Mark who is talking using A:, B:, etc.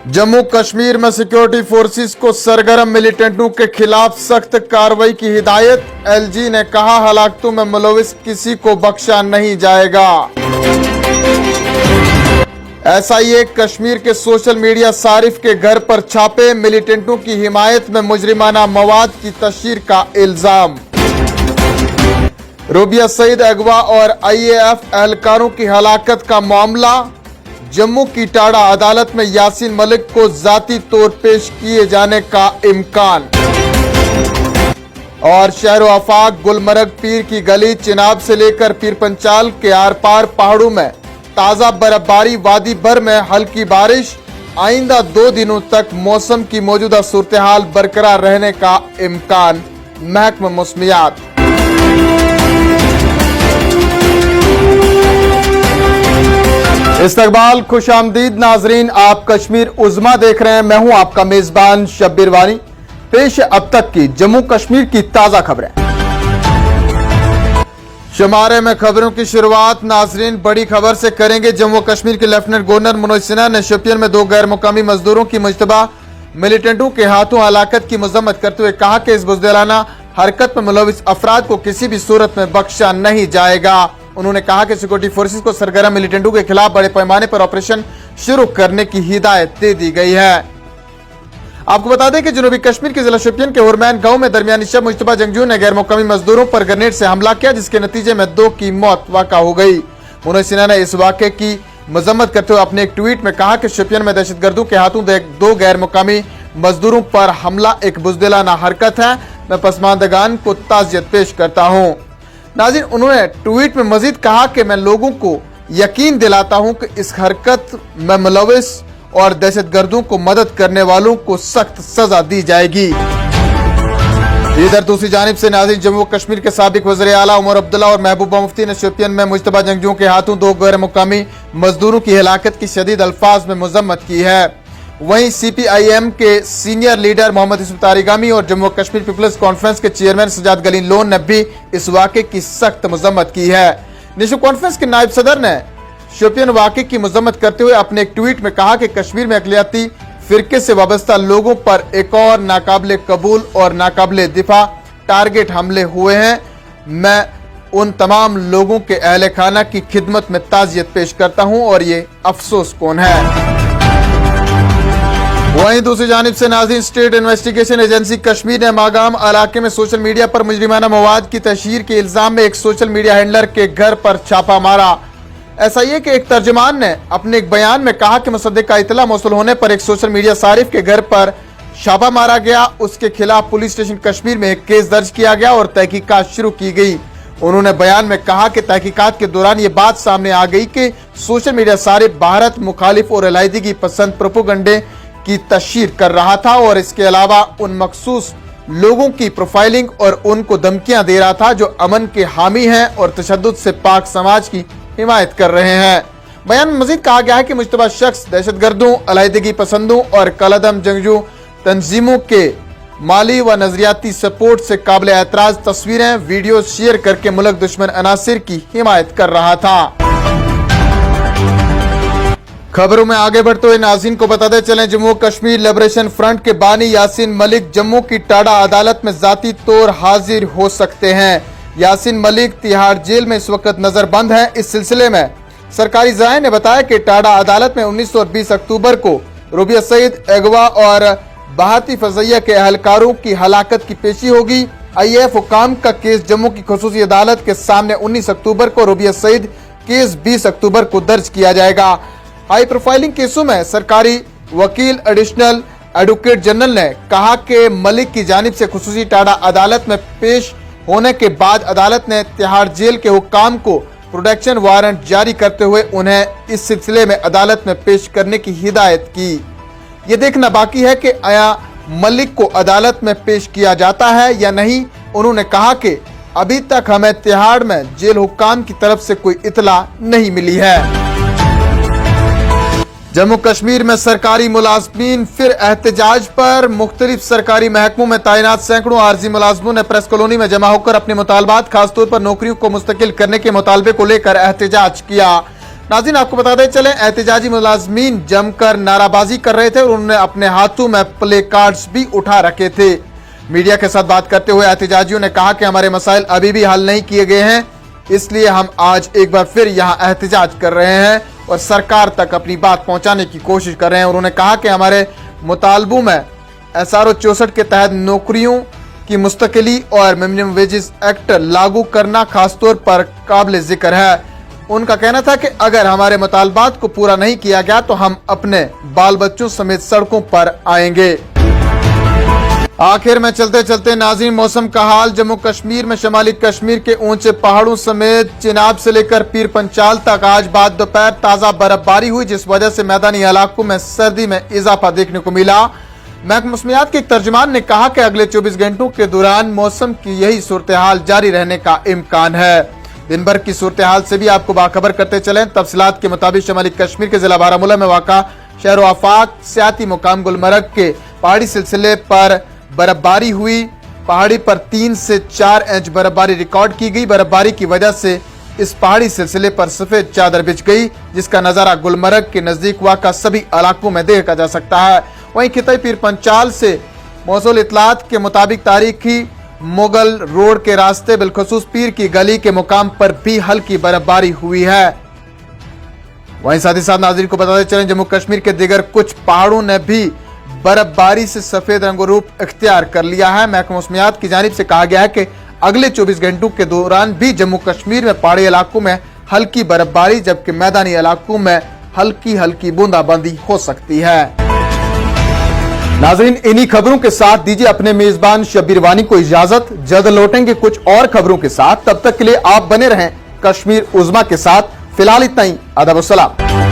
A: जम्मू कश्मीर में security forces को सरगर्म मिलिटेंटों के खिलाफ सख्त कार्रवाई की हिदायत। एलजी ने कहा, हलाकतों में मुलविस किसी को बख्शा नहीं जाएगा। एसआईए कश्मीर के सोशल मीडिया सारिफ के घर पर छापे, मिलिटेंटों की हिमायत में मुजरिमाना मवाद की तशहीर का इल्जाम। रूबिया सईद अगवा और आईएएफ एहलकारों की हलाकत का मामला। जम्मू की टाड़ा अदालत में यासीन मलिक को जाती तौर पेश किए जाने का इम्कान। और शहरो आफाक गुलमर्ग पीर की गली चिनाब से लेकर पीर पंचाल के आर पार पहाड़ों में ताजा बर्फबारी, वादी भर में हल्की बारिश। आइंदा 2 दिनों तक मौसम की मौजूदा सूरत हाल बरकरार रहने का इम्कान, महकमा मौसमियात। इस्तकबाल, खुशामदीद नाजरीन, आप कश्मीर उज़्मा देख रहे हैं। मैं हूं आपका मेजबान शब्बीर वानी। पेश है अब तक की जम्मू कश्मीर की ताजा खबरें। शुमारे में खबरों की शुरुआत नाजरीन बड़ी खबर से करेंगे। जम्मू कश्मीर के लेफ्टिनेंट गवर्नर मनोज सिन्हा ने शोपियान में 2 गैर मुकामी मजदूरों की मुश्तबा मिलिटेंटों के हाथों हलाकत की मजम्मत करते हुए कहा कि इस बुज़दिलाना हरकत में मुलविस अफराद को किसी भी सूरत में बख्शा नहीं जाएगा। उन्होंने कहा कि सिक्योरिटी फोर्सेस को सरगर्म मिलिटेंटों के खिलाफ बड़े पैमाने पर ऑपरेशन शुरू करने की हिदायत दे दी गई है। आपको बता दें कि जनूबी कश्मीर के जिला शोपियान के हुरमैन गांव में दरमियानी शब मुश्तबा जंगजू ने गैर मुकामी मजदूरों पर ग्रेनेड से हमला किया, जिसके नतीजे में 2 की मौत वाक़ा हो गई। मनोज सिन्हा ने इस वाक़े की मजम्मत करते हुए अपने एक ट्वीट में कहा कि शोपियान में दहशतगर्दों के हाथों 2 गैर मुकामी मजदूरों पर हमला एक बुज़दिलाना हरकत है। मैं पसमानदगान को ताज़ियत पेश करता हूँ। नाज़रीन, उन्होंने ट्वीट में मजीद कहा कि मैं लोगों को यकीन दिलाता हूं कि इस हरकत में मुलविस और दहशतगर्दों को मदद करने वालों को सख्त सजा दी जाएगी। इधर दूसरी जानिब से नाज़रीन, जम्मू कश्मीर के साबिक वज़ीर आला उमर अब्दुल्ला और महबूबा मुफ्ती ने शोपियान में मुश्तबा जंगजुओं के हाथों 2 गैर मुकामी मजदूरों की हलाकत की शदीद अल्फाज में मजम्मत की है। वहीं सीपीआईएम के सीनियर लीडर मोहम्मद यूसुफ तारिगामी और जम्मू कश्मीर पीपल्स कॉन्फ्रेंस के चेयरमैन सजाद गलीन लोन ने भी इस वाक़े की सख्त मजम्मत की है। नेशनल कॉन्फ्रेंस के नायब सदर ने शोपियान वाक़े की मजम्मत करते हुए अपने एक ट्वीट में कहा कि कश्मीर में अक़लियती फिरके से वाबस्ता लोगों पर एक और नाकाबिले कबूल और नाकाबिले दिफा टारगेट हमले हुए हैं। मैं उन तमाम लोगों के अहले खाना की खिदमत में ताज़ियत पेश करता हूँ और ये अफसोस कौन है। वहीं दूसरी जानिब से नाज़रीन, स्टेट इन्वेस्टिगेशन एजेंसी कश्मीर ने मागाम इलाके में सोशल मीडिया पर मुजरिमाना मवाद की तशहीर के इल्जाम में एक सोशल मीडिया हैंडलर के घर पर छापा मारा। एसआईए के एक तर्जुमान ने अपने एक बयान में कहा कि मुसद्दिक का इतला मौसूल होने पर एक सोशल मीडिया सारिफ के घर पर छापा मारा गया। उसके खिलाफ पुलिस स्टेशन कश्मीर में एक केस दर्ज किया गया और तहकीकात शुरू की गई। उन्होंने बयान में कहा कि तहकीकात के दौरान ये बात सामने आ गई कि सोशल मीडिया सारिफ भारत मुखालिफ और अलहदगी पसंद प्रोपोगंडे की तशहीर कर रहा था और इसके अलावा उन मखसूस लोगों की प्रोफाइलिंग और उनको धमकियां दे रहा था जो अमन के हामी हैं और तशद्दुद से पाक समाज की हिमायत कर रहे हैं। बयान में मजीद कहा गया है कि मुश्तबा शख्स दहशतगर्दों, अलहदगी पसंदों और कलअदम जंगजू तंजीमों के माली व नजरियाती सपोर्ट से काबिल एतराज तस्वीरें, वीडियो शेयर करके मुल्क दुश्मन अनासिर की हिमायत कर रहा था। खबरों में आगे बढ़ते हुए नाज़रीन को बताते चलें, जम्मू कश्मीर लिबरेशन फ्रंट के बानी यासीन मलिक जम्मू की टाड़ा अदालत में जाती तौर हाजिर हो सकते हैं। यासीन मलिक तिहाड़ जेल में इस वक्त नजरबंद है। इस सिलसिले में सरकारी ज़राए ने बताया कि टाड़ा अदालत में 19 और 20 अक्टूबर को रूबिया सईद अगवा और बहाती फजैया के अहलकारों की हलाकत की पेशी होगी। आईएएफ हुकाम का केस जम्मू की खुसूसी अदालत के सामने 19 अक्टूबर को, रूबिया सईद केस 20 अक्टूबर को दर्ज किया जाएगा। हाई प्रोफाइलिंग केसों में सरकारी वकील एडिशनल एडवोकेट जनरल ने कहा कि मलिक की जानिब से खुसूसी टाड़ा अदालत में पेश होने के बाद अदालत ने तिहाड़ जेल के हुक्काम को प्रोटेक्शन वारंट जारी करते हुए उन्हें इस सिलसिले में अदालत में पेश करने की हिदायत की। ये देखना बाकी है कि आया मलिक को अदालत में पेश किया जाता है या नहीं। उन्होंने कहा कि अभी तक हमें तिहाड़ में जेल हुक्काम की तरफ से कोई इतला नहीं मिली है। जम्मू कश्मीर में सरकारी मुलाजमीन फिर एहतजाज पर। मुख्तलिफ सरकारी महकमों में तैनात सैकड़ों आर्जी मुलाजमों ने प्रेस कॉलोनी में जमा होकर अपने मुतालबात, खासतौर पर नौकरियों को मुस्तकिल करने के मुतालबे को लेकर एहतजाज किया। नाज़रीन, आपको बताते चले, एहतजाजी मुलाजमीन जमकर नाराबाजी कर रहे थे और उन्होंने अपने हाथों में प्ले कार्ड्स भी उठा रखे थे। मीडिया के साथ बात करते हुए एहतजाजियों ने कहा कि हमारे मसाइल अभी भी हल नहीं किए गए हैं, इसलिए हम आज एक बार फिर यहाँ एहतजाज कर रहे हैं और सरकार तक अपनी बात पहुंचाने की कोशिश कर रहे हैं। उन्होंने कहा कि हमारे मुतालबों में SRO 64 के तहत नौकरियों की मुस्तकिली और मिनिमम वेजेस एक्ट लागू करना खासतौर पर काबिल जिक्र है। उनका कहना था कि अगर हमारे मुतालबात को पूरा नहीं किया गया तो हम अपने बाल बच्चों समेत सड़कों पर आएंगे। आखिर में चलते चलते नाज़रीन, मौसम का हाल। जम्मू कश्मीर में शमाली कश्मीर के ऊंचे पहाड़ों समेत चिनाब से लेकर पीर पंचाल तक आज बाद दोपहर ताजा बर्फबारी हुई, जिस वजह से मैदानी इलाकों में सर्दी में इजाफा देखने को मिला। महकमा मौसमियात के एक तर्जुमान ने कहा कि अगले 24 घंटों के दौरान मौसम की यही सूरत हाल जारी रहने का इम्कान है। दिन भर की सूरत हाल से भी आपको बाखबर करते चले। तफसीलात के मुताबिक शमाली कश्मीर के जिला बारामूला में वाक़ा शहर आफाक सियाती मुकाम गुलमर्ग के पहाड़ी सिलसिले पर बर्फबारी हुई। पहाड़ी पर 3 से 4 इंच बर्फबारी रिकॉर्ड की गई। बर्फबारी की वजह से इस पहाड़ी सिलसिले पर सफेद चादर बिछ गई, जिसका नजारा गुलमर्ग के नजदीक वाक़ा सभी इलाकों में देखा जा सकता है। वहीं खिताई पीर पंचाल से मौसूल इतलात के मुताबिक तारीखी मुगल रोड के रास्ते बिलखसूस पीर की गली के मुकाम पर भी हल्की बर्फबारी हुई है। वहीं साथ ही साथ नाज़रीन को बताते चलें, जम्मू कश्मीर के दीगर कुछ पहाड़ों ने भी बर्फबारी से सफेद रंगरूप इख्तियार कर लिया है। महकमा मौसमियात की जानिब से कहा गया है कि अगले 24 घंटों के दौरान भी जम्मू कश्मीर में पहाड़ी इलाकों में हल्की बर्फबारी, जबकि मैदानी इलाकों में हल्की हल्की बूंदाबांदी हो सकती है। नाज़रीन, इन्हीं खबरों के साथ दीजिए अपने मेजबान शब्बीर वानी को इजाजत। जल्द लौटेंगे कुछ और खबरों के साथ, तब तक के लिए आप बने रहें कश्मीर उज़्मा के साथ। फिलहाल इतना ही। अदब और सलाम।